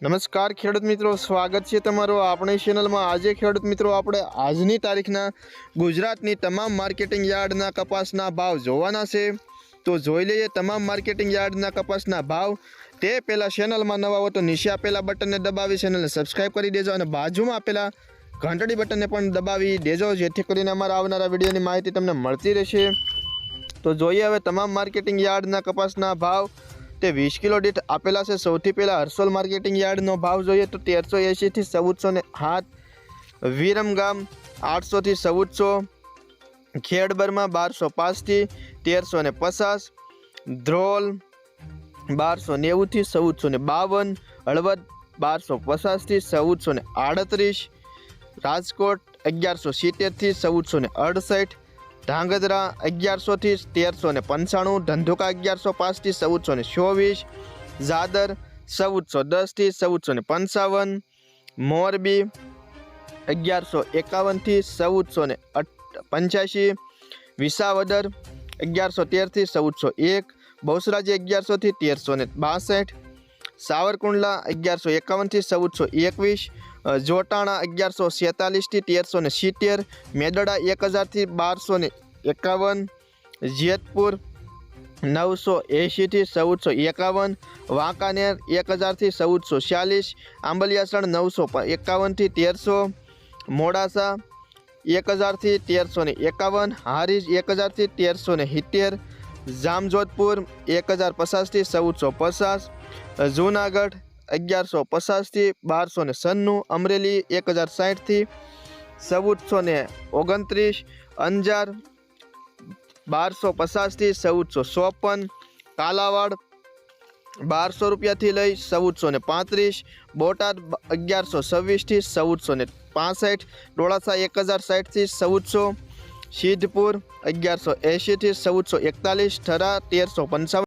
નમસ્કાર ખેડૂત મિત્રો, સ્વાગત છે તમારો આપણી ચેનલમાં। આજે ખેડૂત મિત્રો આપણે આજની તારીખના ગુજરાતની તમામ માર્કેટિંગ યાર્ડના કપાસના ભાવ જોવાના છે। તો જોઈ લઈએ તમામ માર્કેટિંગ યાર્ડના કપાસના ભાવ। તે પહેલાં ચેનલમાં નવા હો તો નીચે આપેલા બટનને દબાવી ચેનલને સબસ્ક્રાઈબ કરી દેજો અને બાજુમાં આપેલા ઘંટડી બટનને પણ દબાવી દેજો, જેથી કરીને અમારા આવનારા વિડીયોની માહિતી તમને મળતી રહેશે। તો જોઈએ હવે તમામ માર્કેટિંગ યાર્ડના કપાસના ભાવ તે 20 કિલો દીઠ આપેલા છે। સૌથી પહેલાં હર્સોલ માર્કેટિંગ યાર્ડનો ભાવ જોઈએ તો 1380 થી 1407, વિરમગામ 800 થી 1400, ખેડબરમાં 1205 થી 1350, ધ્રોલ 1290 થી 1452, હળવદ 1250 થી 1438, રાજકોટ 1170 થી 1468, ધાંગધ્રા 1100 થી 1395, ધંધુકા 1105 થી 1424, ઝાદર 1410 થી 1455, મોરબી 1151 થી 1485, વિસાવદર 1113 થી 1401, બહુચરાજી 1100 થી 1362, સાવરકુંડલા 1151 થી 1421, જોટાણા 1146 થી 1370, મેદડા 1000 થી 1251, જેતપુર 980 થી 1451, વાંકાનેર 1000 થી 1440, આંબલિયાસણ 951 થી 1300, મોડાસા 1000 થી 1351, હારીજ 1000 થી 1370, જામજોધપુર 1050 થી 1450, જૂનાગઢ 1150 થી 1296, અમરેલી 1060 થી 1429, અંજાર 1250 થી 1454, કાલાવાડ 1200 રૂપિયાથી લઈ 1435, બોટાદ 1126 થી 1465, ડોળાસા 1060 થી 1400, સિદ્ધપુર 1180 થી 1441, થરા 1355।